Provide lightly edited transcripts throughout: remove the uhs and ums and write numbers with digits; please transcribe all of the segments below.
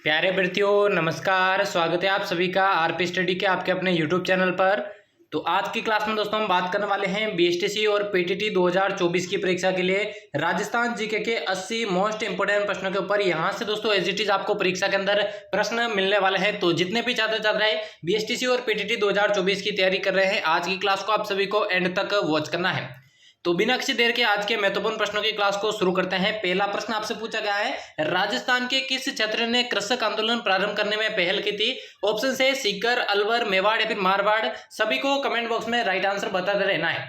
प्यारे विद्यार्थियों नमस्कार। स्वागत है आप सभी का आरपी स्टडी के आपके अपने यूट्यूब चैनल पर। तो आज की क्लास में दोस्तों हम बात करने वाले हैं बीएसटीसी और पीटीटी 2024 की परीक्षा के लिए राजस्थान जीके के 80 मोस्ट इंपोर्टेंट प्रश्नों के ऊपर यहां से दोस्तों एज इट इज आपको परीक्षा के अंदर प्रश्न मिलने वाले हैं। तो जितने भी छात्र छात्राएं बीएसटीसी और पीटीटी 2024 की तैयारी कर रहे हैं, आज की क्लास को आप सभी को एंड तक वॉच करना है। तो बिना किसी देर के आज के महत्वपूर्ण प्रश्नों की क्लास को शुरू करते हैं। पहला प्रश्न आपसे पूछा गया है, राजस्थान के किस क्षेत्र ने कृषक आंदोलन प्रारंभ करने में पहल की थी? ऑप्शन है सीकर, अलवर, मेवाड़ या फिर मारवाड़। सभी को कमेंट बॉक्स में राइट आंसर बताते रहना है।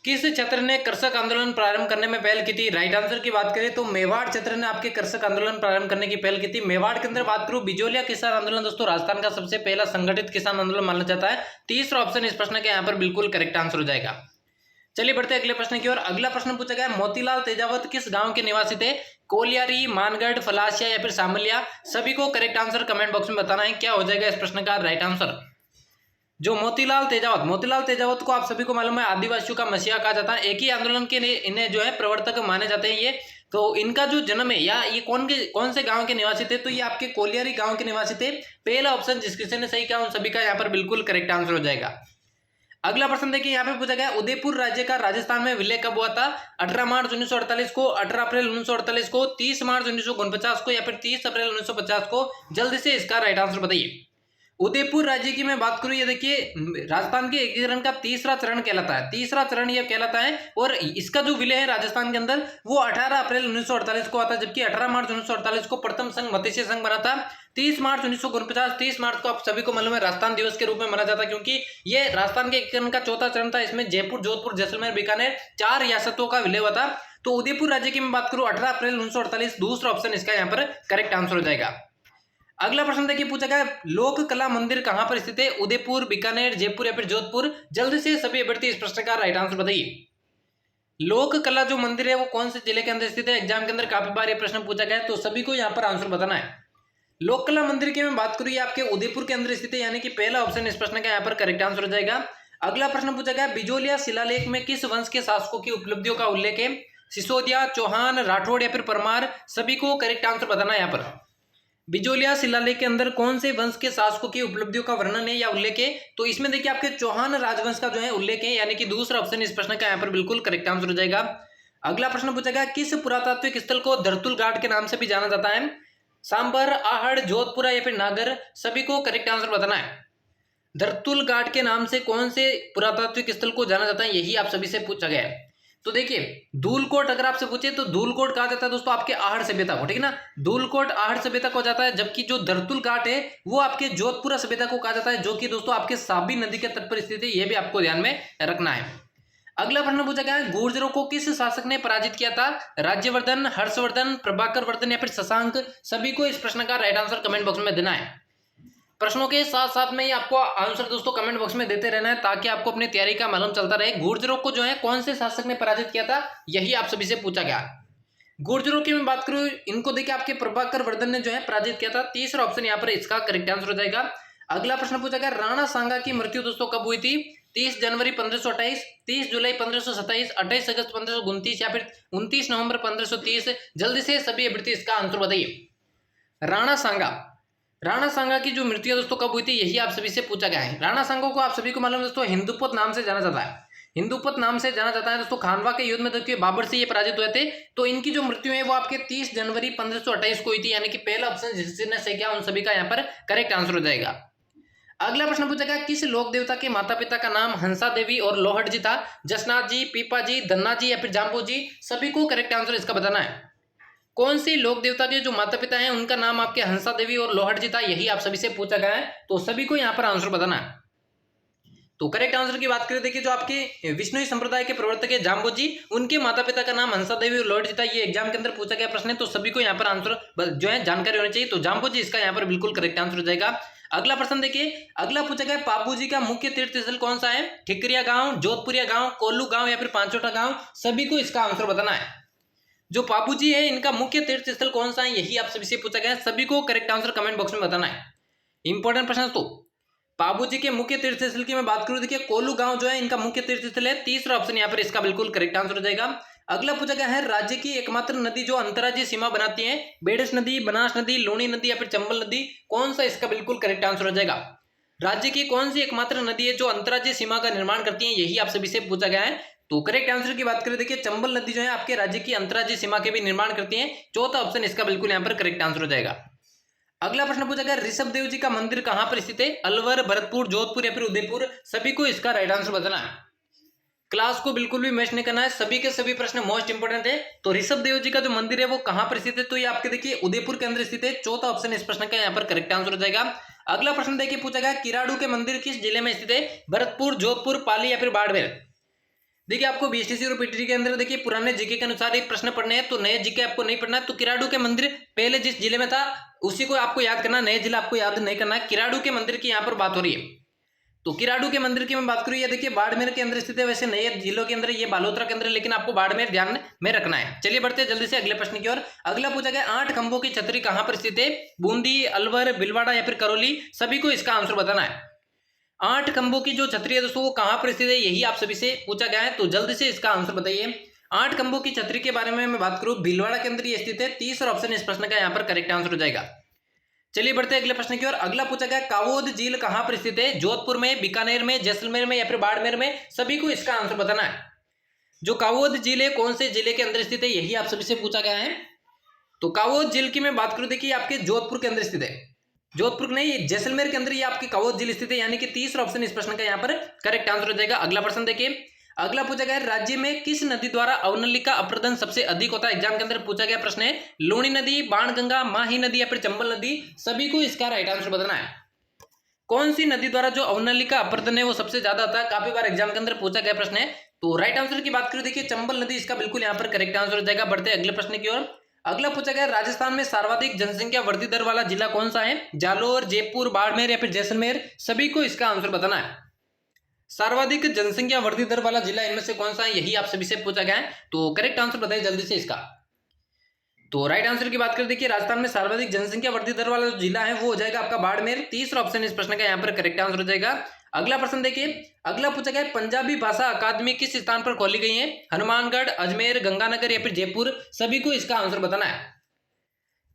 किस क्षेत्र ने कृषक आंदोलन प्रारंभ करने में पहल की थी? राइट आंसर की बात करें तो मेवाड़ क्षेत्र ने आपके कृषक आंदोलन प्रारंभ करने की पहल की थी। मेवाड़ के अंदर बात करूं, बिजोलिया किसान आंदोलन दोस्तों राजस्थान का सबसे पहला संगठित किसान आंदोलन माना जाता है। तीसरा ऑप्शन इस प्रश्न के यहाँ पर बिल्कुल करेक्ट आंसर हो जाएगा। चलिए बढ़ते हैं अगले प्रश्न की ओर। अगला प्रश्न पूछा गया, मोतीलाल तेजावत किस गांव के निवासी थे? कोलियारी, मानगढ़, फलासिया या फिर सामलिया। सभी को करेक्ट आंसर कमेंट बॉक्स में बताना है। क्या हो जाएगा इस प्रश्न का राइट आंसर? जो मोतीलाल तेजावत को आप सभी को मालूम है आदिवासियों का मसीहा कहा जाता है। एक ही आंदोलन के इन्हें जो है प्रवर्तक माने जाते हैं ये। तो इनका जो जन्म है या ये कौन से गांव के निवासी थे? तो ये आपके कोलियारी गांव के निवासी थे। पहला ऑप्शन जिस किसी ने सही कहा उन सभी का यहाँ पर बिल्कुल करेक्ट आंसर हो जाएगा। अगला प्रश्न देखिए, यहाँ पे पूछा गया, उदयपुर राज्य का राजस्थान में विलय कब हुआ था? 18 मार्च 1948 को, 18 अप्रैल 1948 को, 30 मार्च 1949 को या फिर 30 अप्रैल 1950 को। जल्दी से इसका राइट आंसर बताइए। उदयपुर राज्य की मैं बात करूं, ये देखिए राजस्थान के एकीकरण का तीसरा चरण कहलाता है। तीसरा चरण ये कहलाता है और इसका जो विलय है राजस्थान के अंदर वो 18 अप्रैल 1948 को आता है, जबकि 18 मार्च 1948 को प्रथम संघ मत्स्य संघ बना था। 30 मार्च 1949, 30 मार्च को आप सभी को मालूम है राजस्थान दिवस के रूप में मनाया जाता है, क्योंकि ये राजस्थान के एकीकरण का चौथा चरण था। इसमें जयपुर, जोधपुर, जैसलमेर, बीकानेर 4 रियासतों का विलय हुआ था। तो उदयपुर राज्य की मैं बात करूं 18 अप्रैल 1948, दूसरा ऑप्शन इसका यहाँ पर करेक्ट आंसर हो जाएगा। अगला प्रश्न देखिए, पूछा गया लोक कला मंदिर कहां पर स्थित है? उदयपुर, बीकानेर, जयपुर या फिर जोधपुर। जल्दी से सभी अभ्यर्थी इस प्रश्न का राइट आंसर बताइए। लोक कला जो मंदिर है वो कौन से जिले के अंदर स्थित है? एग्जाम के अंदर काफी बार ये प्रश्न पूछा गया है, तो सभी को यहाँ पर आंसर बताना है। लोक कला मंदिर की मैं बात करूँ, ये आपके उदयपुर के अंदर स्थित है, यानी कि पहला ऑप्शन इस प्रश्न का यहाँ पर करेक्ट आंसर हो जाएगा। अगला प्रश्न पूछा गया, बिजोलिया शिलालेख में किस वंश के शासकों की उपलब्धियों का उल्लेख है? सिसोदिया, चौहान, राठौड़ या फिर परमार। सभी को करेक्ट आंसर बताना है यहाँ पर। बिजोलिया शिलालेख के अंदर कौन से वंश के शासकों की उपलब्धियों का वर्णन है या उल्लेख है? तो इसमें देखिए आपके चौहान राजवंश का जो है उल्लेख है, यानी कि दूसरा ऑप्शन इस प्रश्न का यहाँ पर बिल्कुल करेक्ट आंसर हो जाएगा। अगला प्रश्न पूछा गया, किस पुरातात्विक स्थल को धरतुल घाट के नाम से भी जाना जाता है? सांबर, आहड़, जोधपुरा या फिर नागर। सभी को करेक्ट आंसर बताना है। धरतुल घाट के नाम से कौन से पुरातात्विक स्थल को जाना जाता है, यही आप सभी से पूछा गया है। तो देखिए धूलकोट अगर आपसे पूछे तो धूलकोट कहा जाता है दोस्तों आपके आहड़ सभ्यता को, ठीक है ना। धूलकोट आहड़ सभ्यता को जाता है, जबकि जो धरतुल घाट है वो आपके जोधपुरा सभ्यता को कहा जाता है, जो कि दोस्तों आपके साबी नदी के तट पर स्थित है। यह भी आपको ध्यान में रखना है। अगला प्रश्न पूछा गया है, गुर्जरों को किस शासक ने पराजित किया था? राज्यवर्धन, हर्षवर्धन, प्रभाकर वर्धन या फिर शशांक। सभी को इस प्रश्न का राइट आंसर कमेंट बॉक्स में देना है। प्रश्नों के साथ साथ में ही आपको आंसर दोस्तों कमेंट बॉक्स में देते रहना है, ताकि आपको अपनी तैयारी का मालूम चलता रहे। गुर्जरों को जो है कौन से शासक ने पराजित किया था, यही आप सभी से पूछा गया। गुर्जरों की मैं बात करूं, इनको देखिए आपके प्रभाकर वर्धन ने जो है पराजित किया था। तीसरा ऑप्शन यहाँ पर इसका करेक्ट आंसर हो जाएगा। अगला प्रश्न पूछा गया, राणा सांगा की मृत्यु दोस्तों कब हुई थी? 30 जनवरी 1528, 30 जुलाई 1527, 28 अगस्त 1529 या फिर 29 नवंबर 1530। जल्दी से सभी अभ्यर्थी इसका आंसर बताइए। राणा सांगा की जो मृत्यु दोस्तों कब हुई थी, यही आप सभी से पूछा गया है। राणा सांगा को आप सभी को मालूम है दोस्तों हिंदुपत नाम से जाना जाता है। हिंदुपत नाम से जाना जाता है दोस्तों। खानवा के युद्ध में देखिए बाबर से ये पराजित हुए थे। तो इनकी जो मृत्यु है वो आपके 30 जनवरी 1528 को हुई थी, यानी कि पहला ऑप्शन जिसने सही किया उन सभी का यहाँ पर करेक्ट आंसर हो जाएगा। अगला प्रश्न पूछा गया, किस लोक देवता के माता पिता का नाम हंसा देवी और लोहट जी था? जसनाथ जी, पीपा जी, धन्ना जी या फिर जाम्बू जी। सभी को करेक्ट आंसर इसका बताना है। कौन सी लोक देवता के जो माता पिता हैं उनका नाम आपके हंसा देवी और लोहट जी था, यही आप सभी से पूछा गया है। तो सभी को यहाँ पर आंसर बताना है। तो करेक्ट आंसर की बात करें, देखिए जो आपके विष्णु संप्रदाय के प्रवर्तक है जाम्बू जी, उनके माता पिता का नाम हंसा देवी और लोहट जी था। ये एग्जाम के अंदर पूछा गया प्रश्न है, तो सभी को यहाँ पर आंसर जो है जानकारी होनी चाहिए। तो जाम्बू जी इसका यहाँ पर बिल्कुल करेक्ट आंसर हो जाएगा। अगला प्रश्न देखिए, अगला पूछा गया, पापू जी का मुख्य तीर्थ स्थल कौन सा है? ठिकरिया गांव, जोधपुरिया गांव, कोल्लू गांव या फिर पांचोटा गांव। सभी को इसका आंसर बताना है। जो पापू जी है इनका मुख्य तीर्थ स्थल कौन सा है, यही आप सभी से पूछा गया है। सभी को करेक्ट आंसर कमेंट बॉक्स में बताना है। इंपॉर्टेंट प्रश्न तो पापू जी के मुख्य तीर्थ स्थल की मैं बात करूं, देखिए कोल्लू गांव जो है इनका मुख्य तीर्थ स्थल है। तीसरा ऑप्शन यहाँ पर इसका बिल्कुल करेक्ट आंसर हो जाएगा। अगला पूछा गया है राज्य की एकमात्र नदी जो अंतर्राज्यीय सीमा बनाती है, बेडस नदी, बनास नदी, लूणी नदी या फिर चंबल नदी, कौन सा इसका बिल्कुल करेक्ट आंसर हो जाएगा। राज्य की कौन सी एकमात्र नदी है जो अंतर्राज्यीय सीमा का निर्माण करती है, यही आप सभी से पूछा गया है। तो करेक्ट आंसर की बात करें, देखिए चंबल नदी जो है आपके राज्य की अंतर्राज्यीय सीमा के भी निर्माण करती है। चौथा ऑप्शन इसका बिल्कुल यहाँ पर करेक्ट आंसर हो जाएगा। अगला प्रश्न पूछा गया ऋषभ देव जी का मंदिर कहां पर स्थित है, अलवर, भरतपुर, जोधपुर या फिर उदयपुर, सभी को इसका राइट आंसर बताना है। क्लास को बिल्कुल भी मिस नहीं करना है, सभी के सभी प्रश्न मोस्ट इंपोर्टेंट है। तो ऋषभ देव जी का जो मंदिर है वो कहां पर स्थित है, तो ये आपके देखिए उदयपुर के अंदर स्थित है। चौथा ऑप्शन इस प्रश्न का यहाँ पर करेक्ट आंसर हो जाएगा। अगला प्रश्न देखिए पूछा गया किराड़ू के मंदिर किस जिले में स्थित है, भरतपुर, जोधपुर, पाली या फिर बाड़मेर। देखिए आपको बीएसटीसी और पीटीटी के अंदर देखिए पुराने जीके के अनुसार एक प्रश्न पढ़ने हैं, तो नए जीके आपको नहीं पढ़ना है। तो किराड़ू के मंदिर पहले जिस जिले में था उसी को आपको याद करना, नए जिला आपको याद नहीं करना है। किराड़ू के मंदिर की यहाँ पर बात हो रही है, तो किराड़ू के मंदिर की मैं बात करूँ, ये देखिए बाड़मेर के अंदर स्थित है। वैसे नए जिलों के अंदर ये बालोतरा के अंदर, लेकिन आपको बाड़मेर ध्यान में रखना है। चलिए बढ़ते हैं जल्दी से अगले प्रश्न की ओर। अगला पूछा गया 8 खंभों की छतरी कहां पर स्थित है, बूंदी, अलवर, भिलवाड़ा या फिर करौली, सभी को इसका आंसर बताना है। 8 खंभों की जो छतरी है दोस्तों वो कहां पर स्थित है, यही आप सभी से पूछा गया है। तो जल्दी से इसका आंसर बताइए। 8 खंभों की छतरी के बारे में मैं बात करूं, भीलवाड़ा के अंदर ये स्थित है। तीसरा ऑप्शन इस प्रश्न का यहाँ पर करेक्ट आंसर हो जाएगा। चलिए बढ़ते हैं अगले प्रश्न की ओर। अगला पूछा गया कावोद झील कहां पर स्थित है, जोधपुर में, बीकानेर में, जैसलमेर में या फिर बाड़मेर में, सभी को इसका आंसर बताना है। जो कावोद झील है कौन से जिले के अंदर स्थित है, यही आप सभी से पूछा गया है। तो कावोद झील की मैं बात करूं, देखिए आपके जोधपुर के अंदर स्थित है। जोधपुर नहीं, जैसलमेर के अंदर ये आपकी कावोद झील स्थित है, यानी कि तीसरा ऑप्शन इस प्रश्न का यहाँ पर करेक्ट आंसर हो जाएगा। अगला प्रश्न देखिए, अगला पूछा गया राज्य में किस नदी द्वारा अवनलिका अप्रदन सबसे अधिक होता है। एग्जाम के अंदर पूछा गया प्रश्न है, लूणी नदी, बाणगंगा, माही नदी या फिर चंबल नदी, सभी को इसका राइट आंसर बताना है। कौन सी नदी द्वारा जो अवनलिका अप्रदन है वो सबसे ज्यादा होता है, काफी बार एग्जाम के अंदर पूछा गया प्रश्न है। तो राइट आंसर की बात करें, देखिए चंबल नदी इसका बिल्कुल यहाँ पर करेक्ट आंसर हो जाएगा। बढ़ते अगले प्रश्न की ओर। अगला पूछा गया राजस्थान में सर्वाधिक जनसंख्या वृद्धि दर वाला जिला कौन सा है, जालोर, जयपुर, बाड़मेर या फिर जैसलमेर, सभी को इसका आंसर बताना है। सर्वाधिक जनसंख्या वृद्धि दर वाला जिला इनमें से कौन सा है, यही आप सभी से पूछा गया है। तो करेक्ट आंसर बताइए जल्दी से इसका। तो राइट आंसर की बात करें, देखिए राजस्थान में सर्वाधिक जनसंख्या वृद्धि दर वाला जो जिला है वो हो जाएगा आपका बाड़मेर। तीसरा ऑप्शन इस प्रश्न का यहाँ पर करेक्ट आंसर हो जाएगा। अगला प्रश्न देखिए, अगला पूछा गया पंजाबी भाषा अकादमी किस स्थान पर खोली गई है, हनुमानगढ़, अजमेर, गंगानगर या फिर जयपुर, सभी को इसका आंसर बताना है।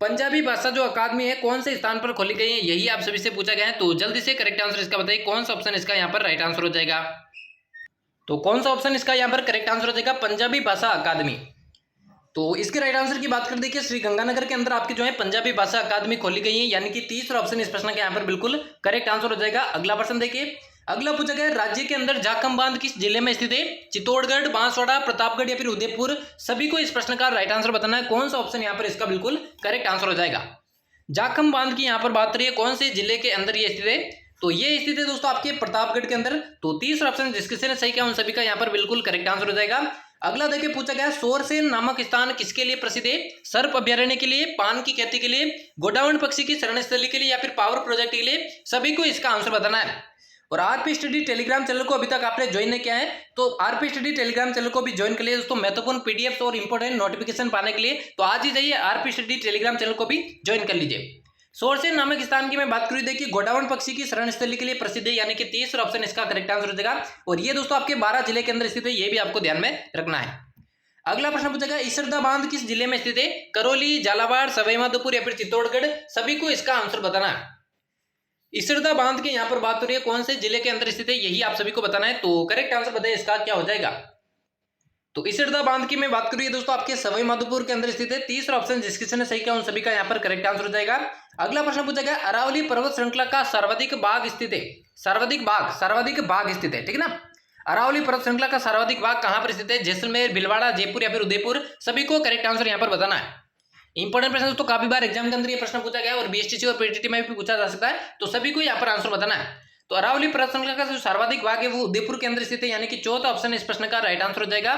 पंजाबी भाषा जो अकादमी है कौन से स्थान पर खोली गई है, यही आप सभी से पूछा गया है। तो जल्दी से करेक्ट आंसर इसका बताइए, कौन सा ऑप्शन इसका यहाँ पर राइट आंसर हो जाएगा। तो कौन सा ऑप्शन इसका यहाँ पर करेक्ट आंसर हो जाएगा, पंजाबी भाषा अकादमी। तो इसके राइट आंसर की बात कर देखिए श्री गंगानगर के अंदर आपकी जो है पंजाबी भाषा अकादमी खोली गई है, यानी कि तीसरा ऑप्शन इस प्रश्न के यहाँ पर बिल्कुल करेक्ट आंसर हो जाएगा। अगला प्रश्न देखिए, अगला पूछा गया राज्य के अंदर जाखम बांध किस जिले में स्थित है, चित्तौड़गढ़, बांसवाड़ा, प्रतापगढ़ या फिर उदयपुर, सभी को इस प्रश्न का राइट आंसर बताना है। कौन सा ऑप्शन यहाँ पर इसका बिल्कुल करेक्ट आंसर हो जाएगा। जाखम बांध की यहाँ पर बात करिए कौन से जिले के अंदर ये स्थित है, तो ये स्थित है दोस्तों आपके प्रतापगढ़ के अंदर। तो तीसरा ऑप्शन जिसके सही किया उन सभी का यहाँ पर बिल्कुल करेक्ट आंसर हो जाएगा। अगला देखिए पूछा गया सोरसेन नामक स्थान किसके लिए प्रसिद्ध है, सर्प अभ्यारण्य के लिए, पान की खेती के लिए, गोडाउन पक्षी की शरण स्थली के लिए या फिर पावर प्रोजेक्ट के लिए, सभी को इसका आंसर बताना है। और आरपी स्टडी टेलीग्राम चैनल को अभी तक आपने ज्वाइन नहीं किया है तो आरपी स्टडी टेलीग्राम चैनल को भी ज्वाइन कर लिए दोस्तों, महत्वपूर्ण पीडीएफ और इंपोर्टेंट नोटिफिकेशन पाने के लिए। तो आज ही जाइए आरपी स्टडी टेलीग्राम चैनल को भी ज्वाइन कर लीजिए। सोरसेन नामक स्थान की मैं बात करूं, देखिए गोडाउन पक्षी की शरण स्थली के लिए प्रसिद्ध है, यानी कि तीसरा ऑप्शन इसका करेक्ट आंसर हो जाएगा। और ये दोस्तों आपके 12 जिले के अंदर स्थित है, ये भी आपको ध्यान में रखना है। अगला प्रश्न पूछेगा इसरदा बांध किस जिले में स्थित है, करौली, झालावाड़, सवाईमाधोपुर या फिर चित्तौड़गढ़, सभी को इसका आंसर बताना है। इसरदा बांध की यहाँ पर बात हो रही है कौन से जिले के अंदर स्थित है, यही आप सभी को बताना है। तो करेक्ट आंसर बताइए इसका क्या हो जाएगा। तो इसरदा बांध की मैं बात करूँ दोस्तों आपके सवाईमाधोपुर के अंदर स्थित है। तीसरा ऑप्शन जिसकिसी ने सही किया उन सभी का यहाँ पर करेक्ट आंसर हो जाएगा। अगला प्रश्न पूछा गया अरावली पर्वत श्रृंखला का सर्वाधिक भाग स्थित है, सर्वाधिक भाग स्थित है, ठीक है ना। अरावली पर्वत श्रृंखला का सर्वाधिक भाग कहां पर स्थित है, जैसलमेर, भीलवाड़ा, जयपुर या फिर उदयपुर, सभी को करेक्ट आंसर यहां पर बताना है। इंपॉर्टेंट प्रश्न दोस्तों, काफी बार एग्जाम के अंदर ये प्रश्न पूछा गया और बीएसटीसी और पीटीटी में भी पूछा जा सकता है, तो सभी को यहाँ पर आंसर बताना है। तो अरावली पर्वत श्रृंखला का जो सर्वाधिक भाग है वो उदयपुर के अंदर स्थित है, यानी कि चौथा ऑप्शन इस प्रश्न का राइट आंसर हो जाएगा।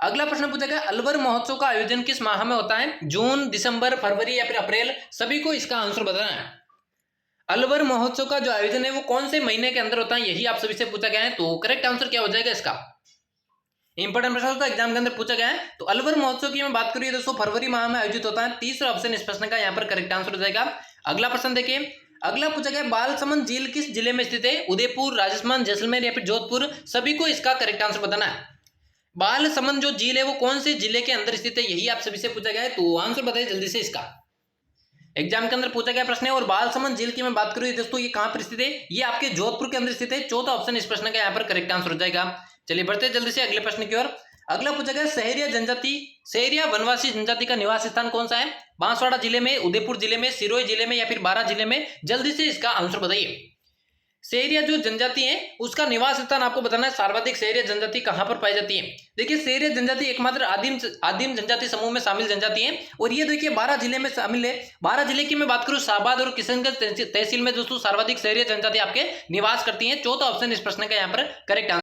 अगला प्रश्न पूछा गया अलवर महोत्सव का आयोजन किस माह में होता है, जून, दिसंबर, फरवरी या फिर अप्रैल, सभी को इसका आंसर बताना है। अलवर महोत्सव का जो आयोजन है वो कौन से महीने के अंदर होता है, यही आप सभी से पूछा गया है। तो करेक्ट आंसर क्या हो जाएगा इसका। इंपॉर्टेंट प्रश्न तो एग्जाम के अंदर पूछा गया है। तो अलवर महोत्सव की मैं बात करूँ दोस्तों फरवरी माह में आयोजित होता है, तीसरा ऑप्शन इस प्रश्न का यहाँ पर करेक्ट आंसर हो जाएगा। अगला प्रश्न देखिए, अगला पूछा गया बालसमंद झील किस जिले में स्थित है, उदयपुर, राजस्थान, जैसलमेर या फिर जोधपुर, सभी को इसका करेक्ट आंसर बताना है। बालसमंद जो झील है वो कौन से जिले के अंदर स्थित है, यही आप सभी से पूछा गया है। तो आंसर बताइए जल्दी से इसका, एग्जाम के अंदर पूछा गया प्रश्न है। और बालसमंद झील की मैं बात करूं दोस्तों, ये कहां पर स्थित है, ये आपके जोधपुर के अंदर स्थित है। चौथा ऑप्शन इस प्रश्न का यहाँ पर करेक्ट आंसर हो जाएगा। चलिए बढ़ते जल्दी से अगले प्रश्न की ओर। अगला पूछा गया सहरिया जनजाति, सहरिया वनवासी जनजाति का निवास स्थान कौन सा है, बांसवाड़ा जिले में, उदयपुर जिले में, सिरोही जिले में या फिर बारां जिले में, जल्दी से इसका आंसर बताइए। सहरिया जो जनजाति है उसका निवास स्थान आपको बताना है। सर्वाधिक सहरिया जनजाति कहां पर पाई जाती है। देखिए सहरिया जनजाति एकमात्र आदिम जनजाति समूह में शामिल जनजाति है और ये देखिए 12 जिले में शामिल है। 12 जिले की मैं बात करूं, शाहबाद और किशनगंज तहसील में दोस्तों सर्वाधिक सहरिया जनजाति आपके निवास करती है। चौथा ऑप्शन इस प्रश्न का यहाँ पर करेक्ट आंसर।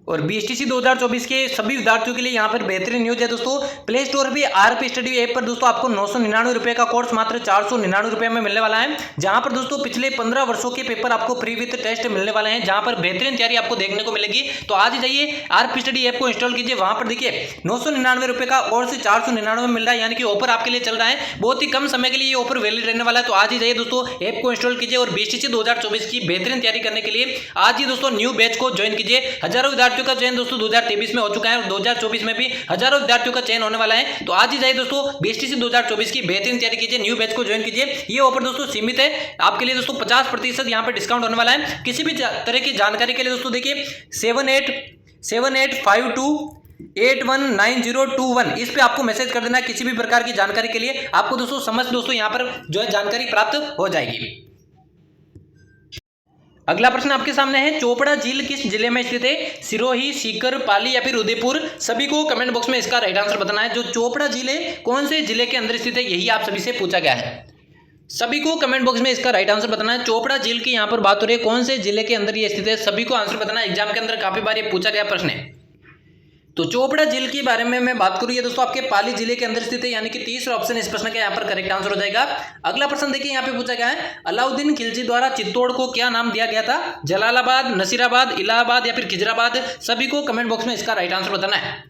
और बीएसटीसी 2024 के सभी विद्यार्थियों के लिए यहाँ पर बेहतरीन न्यूज है दोस्तों। प्ले स्टोर पे आरपी स्टडी ऐप पर दोस्तों आपको 999 रुपए का कोर्स मात्र 499 रुपए में मिलने वाला है, जहां पर दोस्तों पिछले 15 वर्षों के पेपर आपको फ्री विद टेस्ट मिलने वाले हैं, जहां पर बेहतरीन तैयारी आपको देखने को मिलेगी। तो आज ही जाइए आरपी स्टडी ऐप को इंस्टॉल कीजिए। वहां पर देखिए 999 रुपए का कोर्स 499 में मिल रहा है, यानी कि ऑफर आपके लिए चल रहा है। बहुत ही कम समय के लिए ये ऑफर वैलिड रहने वाला है। तो आज ही जाइए दोस्तों ऐप को इंस्टॉल कीजिए और बीएसटीसी 2024 की बेहतरीन तैयारी करने के लिए आज ही दोस्तों न्यू बैच को ज्वाइन कीजिए। हजारों विद्यार्थियों का चयन दोस्तों 2023 में हो चुका है और 2024 में भी हजारों विद्यार्थियों का चयन होने वाला है। तो आज ही जाइए दोस्तों बीएसटीसी 2024 की बेहतरीन तैयारी कीजिए, न्यू बैच को ज्वाइन कीजिए। ये ऑफर दोस्तों सीमित है आपके लिए दोस्तों, 50% यहाँ पे डिस्काउंट होने वाला है। किसी भी तरह की जानकारी के लिए दोस्तों देखिए 7872819021 इस पे आपको मैसेज कर देना है किसी भी प्रकार की जानकारी के लिए। आपको दोस्तों समझ दोस्तों यहाँ पर जो है जानकारी प्राप्त हो जाएगी। अगला प्रश्न आपके सामने है, चोपड़ा झील किस जिले में स्थित है, सिरोही, सीकर, पाली या फिर उदयपुर। सभी को कमेंट बॉक्स में इसका राइट आंसर बताना है। जो चोपड़ा झील है कौन से जिले के अंदर स्थित है, यही आप सभी से पूछा गया है। सभी को कमेंट बॉक्स में इसका राइट आंसर बताना है। चोपड़ा झील की यहाँ पर बात हो रही है, कौन से जिले के अंदर ये स्थित है, सभी को आंसर बताना है। एग्जाम के अंदर काफी बार ये पूछा गया प्रश्न है। तो चोपड़ा झील के बारे में मैं बात करूँ, ये दोस्तों आपके पाली जिले के अंदर स्थित है, यानी कि तीसरा ऑप्शन इस प्रश्न का यहाँ पर करेक्ट आंसर हो जाएगा। अगला प्रश्न देखिए यहाँ पे पूछा गया है, अलाउद्दीन खिलजी द्वारा चित्तौड़ को क्या नाम दिया गया था, जलालाबाद, नसीराबाद, इलाहाबाद या फिर खिजराबाद। सभी को कमेंट बॉक्स में इसका राइट आंसर बताना है।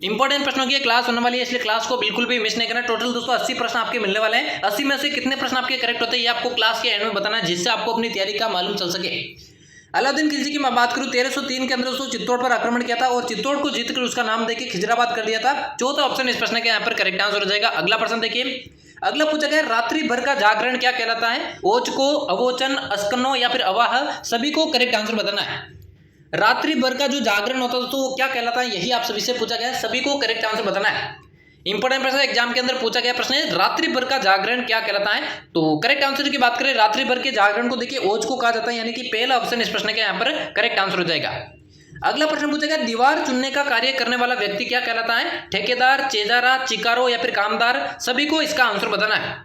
इंपॉर्टेंट प्रश्नों की क्लास होने वाली है, इसलिए क्लास को बिल्कुल भी मिस नहीं करना। टोटल दोस्तों 80 प्रश्न आपके मिलने वाले हैं। 80 में से कितने प्रश्न आपके करेक्ट होते हैं ये आपको क्लास के एंड में बताना है, जिससे आपको अपनी तैयारी का मालूम चल सके। अलाउद्दीन खिलजी की मैं बात करूं, 1303 के अंदर दोस्तों चित्तौड़ पर आक्रमण किया था और चित्तौड़ को जीतकर उसका नाम देकर खिजराबाद कर दिया था। चौथा ऑप्शन इस प्रश्न के यहाँ पर करेक्ट आंसर हो जाएगा। अगला प्रश्न देखिए, अगला पूछा गया रात्रि भर का जागरण क्या कहलाता है, ओचको, अवोचन, अस्कनो या फिर अवाह। सभी को करेक्ट आंसर बताना है। रात्रि भर का जो जागरण होता है दोस्तों वो क्या कहलाता है, यही आप सभी से पूछा गया है। सभी को करेक्ट आंसर बताना है। इंपॉर्टेंट प्रश्न एग्जाम के अंदर पूछा गया प्रश्न है, रात्रि भर का जागरण क्या कहलाता है। तो करेक्ट आंसर की बात करें, रात्रि भर के जागरण को देखिए ओज को कहा जाता है, यानी कि पहला ऑप्शन इस प्रश्न के यहाँ पर करेक्ट आंसर हो जाएगा। अगला प्रश्न पूछा गया, दीवार चुनने का कार्य करने वाला व्यक्ति क्या कहलाता है, ठेकेदार, चेजारा, चिकारो या फिर कामदार। सभी को इसका आंसर बताना है।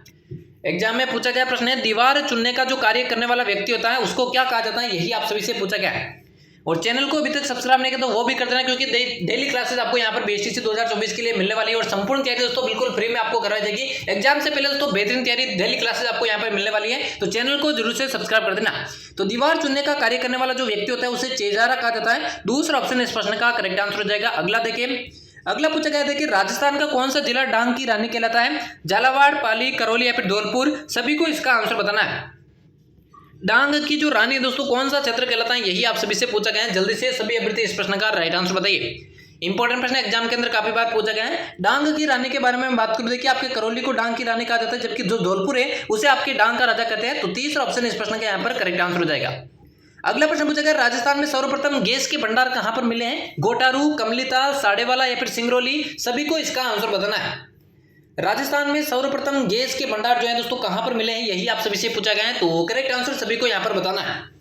एग्जाम में पूछा गया प्रश्न है, दीवार चुनने का जो कार्य करने वाला व्यक्ति होता है उसको क्या कहा जाता है, यही आप सभी से पूछा गया है। और चैनल को अभी तक सब्सक्राइब नहीं किया तो वो भी कर देना, क्योंकि डेली क्लासेस आपको यहाँ पर बीएसटीसी 2024 के लिए मिलने वाली है और संपूर्ण तैयारी दोस्तों बिल्कुल फ्री में आपको करवाई जाएगी। एग्जाम से पहले दोस्तों बेहतरीन तैयारी डेली क्लासेस आपको यहाँ पर मिलने वाली है, तो चैनल को जरूर से सब्सक्राइब कर देना। तो दीवार चुनने का कार्य करने वाला जो व्यक्ति होता है उसे चेजारा कहा जाता है। दूसरा ऑप्शन इस प्रश्न का करेक्ट आंसर हो जाएगा। अगला देखिए, अगला पूछा गया देखिए, राजस्थान का कौन सा जिला डांग की रानी कहलाता है, झालावाड़, पाली, करौली या फिर धौलपुर। सभी को इसका आंसर बताना है। डांग की जो रानी दोस्तों कौन सा क्षेत्र कहलाता है, यही आप सभी से पूछा गया है। जल्दी से सभी अभ्यर्थी इस प्रश्न का राइट आंसर बताइए। इंपॉर्टेंट प्रश्न एग्जाम के अंदर काफी बार पूछा गया है। डांग की रानी के बारे में बात करूं, देखिए आपके करौली को डांग की रानी कहा जाता है, जबकि जो धौलपुर है उसे आपके डांग का राजा कहते हैं। तो तीसरा ऑप्शन इस प्रश्न का यहाँ पर करेक्ट आंसर हो जाएगा। अगला प्रश्न पूछा गया, राजस्थान में सर्वप्रथम गैस के भंडार कहां पर मिले हैं, गोटारू, कमलीताल, साड़ेवाला या फिर सिंगरौली। सभी को इसका आंसर बताना है। राजस्थान में सर्वप्रथम गैस के भंडार जो है दोस्तों कहां पर मिले हैं, यही आप सभी से पूछा गया है। तो करेक्ट आंसर सभी को यहां पर बताना है।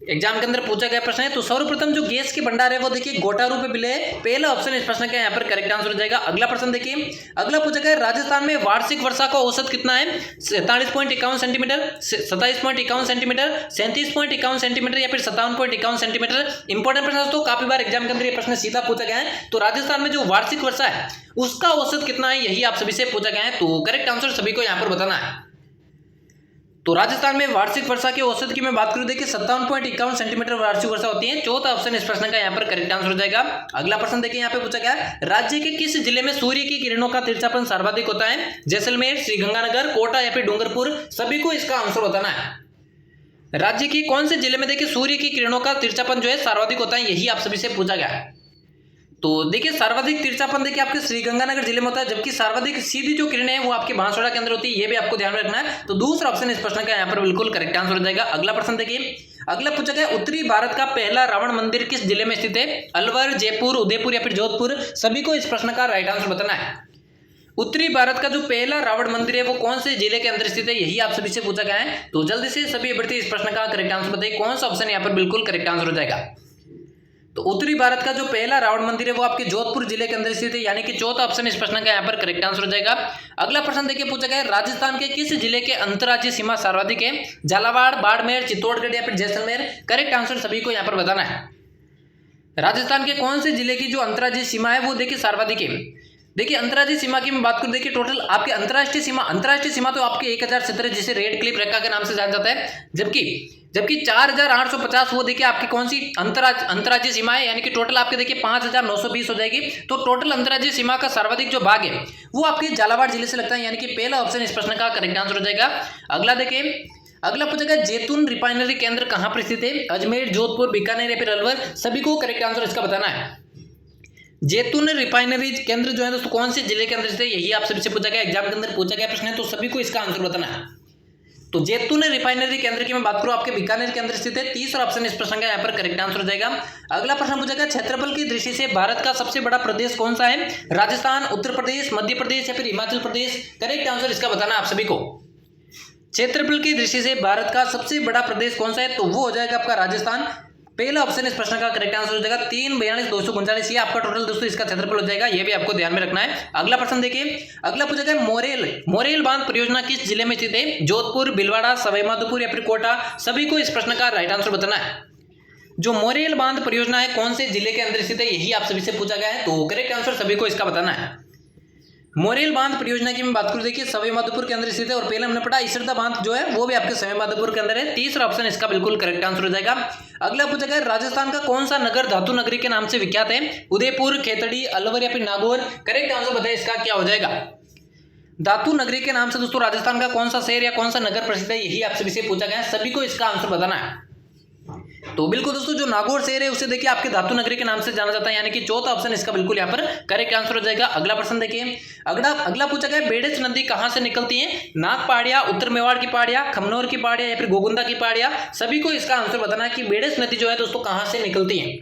एग्जाम के अंदर पूछा गया प्रश्न है, तो सर्वप्रथम जो गैस के भंडार है वो देखिए गोटारू पे मिले हैं। पहला ऑप्शन इस प्रश्न का यहाँ पर करेक्ट आंसर हो जाएगा। अगला प्रश्न देखिए, अगला पूछा गया, राजस्थान में वार्षिक वर्षा का औसत कितना है, 47.51 सेंटीमीटर, 27.51 सेंटीमीटर, 37.51 सेंटीमीटर या फिर 57.51 सेंटीमीटर। इंपॉर्टेंट प्रश्न दोस्तों, काफी बार एग्जाम के अंदर ये प्रश्न सीधा पूछा गया है। तो राजस्थान में जो वार्षिक वर्षा है उसका औसत कितना है, यही आप सभी से पूछा गया है। तो करेक्ट आंसर सभी को यहाँ पर बताना है। तो राजस्थान में वार्षिक वर्षा के औसत की मैं बात करूं, देखिए 57.51 सेंटीमीटर वार्षिक वर्षा होती है। चौथा ऑप्शन इस प्रश्न का यहाँ पर करेक्ट आंसर हो जाएगा। अगला प्रश्न देखिए यहाँ पे पूछा गया, राज्य के किस जिले में सूर्य की किरणों का तिरछापन सर्वाधिक होता है, जैसलमेर, श्रीगंगानगर, कोटा या फिर डूंगरपुर। सभी को इसका आंसर बताना है। राज्य की कौन से जिले में देखिए सूर्य की किरणों का तिरछापन जो है सर्वाधिक होता है, यही आप सभी से पूछा गया है। तो देखिए सर्वाधिक तिरछापन देखिए आपके श्रीगंगानगर जिले में होता है, जबकि सर्वाधिक सीधी जो किरणें हैं वो आपके बांसवाड़ा के अंदर होती है, ये भी आपको ध्यान में रखना है। तो दूसरा ऑप्शन इस प्रश्न का यहाँ पर बिल्कुल करेक्ट आंसर हो जाएगा। अगला प्रश्न देखिए, अगला पूछा गया उत्तरी भारत का पहला रावण मंदिर किस जिले में स्थित है? अलवर, जयपुर, उदयपुर या फिर जोधपुर? सभी को इस प्रश्न का राइट आंसर बताना है। उत्तरी भारत का जो पहला रावण मंदिर है वो कौन से जिले के अंदर स्थित है, यही आप सभी से पूछा गया है। तो जल्दी से सभी अभ्यर्थी इस प्रश्न का करेक्ट आंसर बताइए, कौन सा ऑप्शन यहाँ पर बिल्कुल करेक्ट आंसर हो जाएगा। तो उत्तरी भारत का जो पहला रावण मंदिर है वो आपके जोधपुर जिले के अंदर स्थित है, यानी कि चौथा ऑप्शन इस प्रश्न का यहाँ पर करेक्ट आंसर हो जाएगा। अगला प्रश्न देखिए पूछा गया राजस्थान के किस जिले के अंतर्राज्यीय सीमा सर्वाधिक है? झालावाड़, बाड़मेर, चित्तौड़गढ़ या फिर जैसलमेर? करेक्ट आंसर सभी को यहाँ पर बताना है। राजस्थान के कौन से जिले की जो अंतर्राज्यीय सीमा है वो देखिए सर्वाधिक है। देखिए अंतर्राज्यीय सीमा की मैं बात करूं, देखिए टोटल आपके अंतर्राष्ट्रीय सीमा तो आपके 1017 जिसे रेड क्लिफ रेखा के नाम से जाना जाता है, जबकि 4850 वो देखिए आपकी कौन सी अंतर्राज्यीय सीमा है, यानी कि टोटल आपके देखिए 5920 हो जाएगी। तो टोटल अंतर्राज्यीय सीमा का सर्वाधिक जो भाग है वो आपके झालावाड़ जिले से लगता है, यानी कि पहला ऑप्शन इस प्रश्न का करेक्ट आंसर हो जाएगा। अगला देखिए, अगला पूछा गया जैतून रिफाइनरी केंद्र कहां पर स्थित है? अजमेर, जोधपुर, बीकानेर या फिर अलवर? सभी को करेक्ट आंसर इसका बताना है। जैतून रिफाइनरी केंद्र जो है दोस्तों कौन से जिले के अंदर स्थित है, यही आप सभी से पूछा गया, एग्जाम के अंदर पूछा गया प्रश्न है, तो सभी को इसका आंसर बताना है। तो जैतून रिफाइनरी केंद्र की मैं बात करूं आपके बीकानेर के अंदर स्थित है, तीसरा ऑप्शन इस प्रश्न का यहाँ पर करेक्ट आंसर हो जाएगा। अगला प्रश्न पूछा गया क्षेत्रफल की दृष्टि से भारत का सबसे बड़ा प्रदेश कौन सा है? राजस्थान, उत्तर प्रदेश, मध्य प्रदेश या फिर हिमाचल प्रदेश? करेक्ट आंसर इसका बताना आप सभी को। क्षेत्रफल की दृष्टि से भारत का सबसे बड़ा प्रदेश कौन सा है? तो वो हो जाएगा आपका राजस्थान। पहला ऑप्शन इस प्रश्न का करेक्ट आंसर हो जाएगा 34239, ये आपका टोटल दोस्तों इसका क्षेत्रफल हो जाएगा, ये भी आपको ध्यान में रखना है। अगला प्रश्न देखिए, अगला पूछा गया मोरेल बांध परियोजना किस जिले में स्थित है? जोधपुर, भीलवाड़ा, सवाईमाधोपुर या फिर कोटा? सभी को इस प्रश्न का राइट आंसर बताना है। जो मोरेल बांध परियोजना है कौन से जिले के अंदर स्थित है, यही आप सभी से पूछा गया है, तो करेक्ट आंसर सभी को इसका बताना है। मोरेल बांध परियोजना की मैं बात करूं, देखिए सवाईमाधोपुर के अंदर स्थित है, और पहले हमने पढ़ा इसरदा बांध जो है वो भी आपके सवाईमाधोपुर के अंदर है, तीसरा ऑप्शन इसका बिल्कुल करेक्ट आंसर हो जाएगा। अगला पूछा गया राजस्थान का कौन सा नगर धातु नगरी के नाम से विख्यात है? उदयपुर, खेतड़ी, अलवर या फिर नागौर? करेक्ट आंसर बताइए इसका क्या हो जाएगा। धातु नगरी के नाम से दोस्तों राजस्थान का कौन सा शहर या कौन सा नगर प्रसिद्ध है, यही आप सभी से पूछा गया है, सभी को इसका आंसर बताना है। तो बिल्कुल दोस्तों जो नागौर शहर है उसे देखिए आपके धातु नगरी के नाम से जाना जाता है, यानी कि चौथा ऑप्शन इसका बिल्कुल यहाँ पर करेक्ट आंसर हो जाएगा। अगला प्रश्न देखिए, अगला पूछा गया बेड़च नदी कहां से निकलती है? नाग पहाड़िया, उत्तर मेवाड़ की पहाड़िया, खमनोर की पहाड़िया या फिर गोगुंदा की पहाड़िया? सभी को इसका आंसर बताना है कि बेड़च नदी जो है दोस्तों कहां से निकलती है।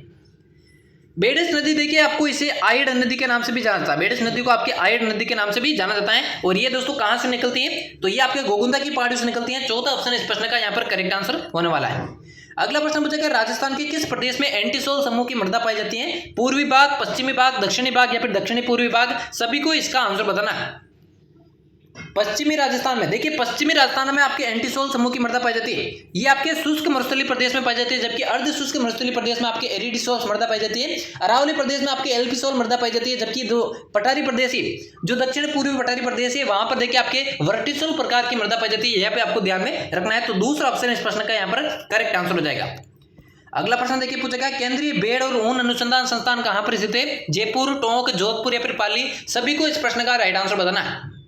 बेड़च नदी देखिए आपको इसे आयड नदी के नाम से भी जाना जाता है, बेड़च नदी को आपके आयड नदी के नाम से भी जाना जाता है, और ये दोस्तों कहां से निकलती है? तो ये आपके गोगुंदा की पहाड़ियों से निकलती है, चौथा ऑप्शन इस प्रश्न का यहाँ पर करेक्ट आंसर होने वाला है। अगला प्रश्न पूछा गया राजस्थान के किस प्रदेश में एंटीसोल समूह की मृदा पाई जाती है? पूर्वी भाग, पश्चिमी भाग, दक्षिणी भाग या फिर दक्षिणी पूर्वी भाग? सभी को इसका आंसर बताना है। पश्चिमी राजस्थान में, देखिए पश्चिमी राजस्थान में आपके एंटीसोल समूह की मृदा पाई जाती है, ये आपके शुष्क मरुस्थलीय प्रदेश में पाई जाती है, जबकि अर्ध शुष्क मरुस्थलीय प्रदेश में आपके एरिडिसोल मृदा पाई जाती है। अरावली प्रदेश में आपके एल्पिसोल मृदा पाई जाती है, जबकि जो पठारी प्रदेश है, जो दक्षिण पूर्वी पठारी प्रदेश है, वहां पर देखिए आपके वर्टिसोल प्रकार की मृदा पाई जाती है, यहाँ पे आपको ध्यान में रखना है। तो दूसरा ऑप्शन इस प्रश्न का यहाँ पर करेक्ट आंसर हो जाएगा। अगला प्रश्न देखिए पूछा गया केंद्रीय बेड़ और ऊन अनुसंधान संस्थान कहां पर स्थित है? जयपुर, टोंक, जोधपुर या फिर पाली? सभी को इस प्रश्न का राइट आंसर बताना है।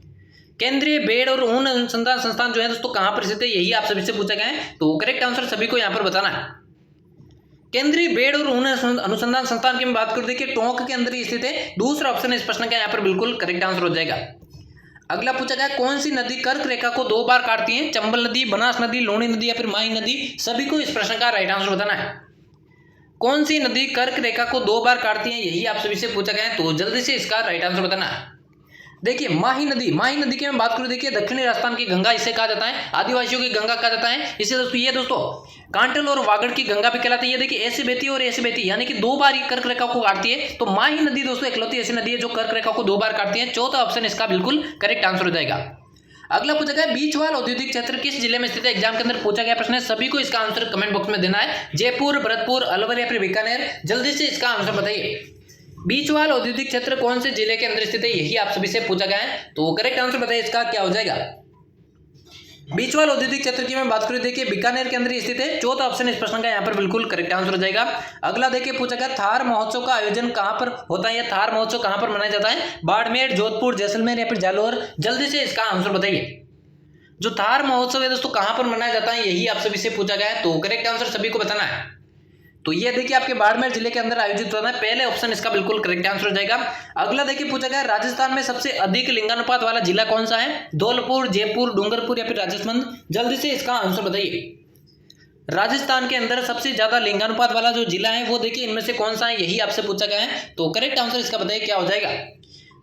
केंद्रीय बेड़ और ऊन अनुसंधान संस्थान जो है दोस्तों कहां पर स्थित है, यही आप सभी से पूछा गया है, तो करेक्ट आंसर सभी को यहां पर बताना है। केंद्रीय बेड़ और ऊन अनुसंधान संस्थान की बात करें देखिए टोंक के अंदर ही स्थित है, दूसरा ऑप्शन इस प्रश्न का यहाँ पर बिल्कुल करेक्ट आंसर हो जाएगा। अगला पूछा गया कौन सी नदी कर्क रेखा को 2 बार काटती है? चंबल नदी, बनास नदी, लूणी नदी या फिर माही नदी? सभी को इस प्रश्न का राइट आंसर बताना है। कौन सी नदी कर्क रेखा को 2 बार काटती है, यही आप सभी से पूछा गया है, तो जल्दी से इसका राइट आंसर बताना है। देखिए माही नदी की मैं बात करूं, देखिए दक्षिणी राजस्थान की गंगा इसे कहा जाता है, आदिवासियों की गंगा कहा जाता है, इसे दोस्तों ये दोस्तों कांटल और वागड़ की गंगा भी कहलाती है। ये देखिए ऐसे बहती है और ऐसे बहती है, यानी कि 2 बार कर्क रेखा को काटती है। तो माही नदी दोस्तों इकलौती ऐसी नदी है जो कर्क रेखा को 2 बार काटती है, चौथा ऑप्शन इसका बिल्कुल करेक्ट आंसर हो जाएगा। अगला पूछा गया बीचवाल औद्योगिक क्षेत्र किस जिले में स्थित है? एग्जाम के अंदर पूछा गया प्रश्न है, सभी को इसका आंसर कमेंट बॉक्स में देना है। जयपुर, भरतपुर, अलवर या फिर बीकानेर? जल्दी से इसका आंसर बताइए। बीचवाल औद्योगिक क्षेत्र कौन से जिले के अंदर स्थित है, यही आप सभी से पूछा गया है, तो करेक्ट आंसर बताइए इसका क्या हो जाएगा। बीचवाल औद्योगिक क्षेत्र की मैं बात करूं, देखिए बीकानेर के अंदर स्थित है, चौथा ऑप्शन इस प्रश्न का यहाँ पर बिल्कुल करेक्ट आंसर हो जाएगा। अगला देखिए पूछा गया थार महोत्सव का आयोजन कहां पर होता है, या थार महोत्सव कहां पर मनाया जाता है? बाड़मेर, जोधपुर, जैसलमेर या फिर जालोर? जल्दी से इसका आंसर बताइए। जो थार महोत्सव है दोस्तों कहां पर मनाया जाता है, यही आप सभी से पूछा गया है, तो करेक्ट आंसर सभी को बताना है। तो ये देखिए आपके बाड़मेर जिले के अंदर आयोजित होता है। पहले ऑप्शन इसका बिल्कुल करेक्ट आंसर हो जाएगा। अगला देखिए पूछा गया राजस्थान में सबसे अधिक लिंगानुपात वाला जिला कौन सा है? धौलपुर, जयपुर, डूंगरपुर या फिर राजसमंद? जल्दी से इसका आंसर बताइए। राजस्थान के अंदर सबसे ज्यादा लिंगानुपात वाला जो जिला है वो देखिए इनमें से कौन सा है, यही आपसे पूछा गया है। तो करेक्ट आंसर इसका बताइए क्या हो जाएगा।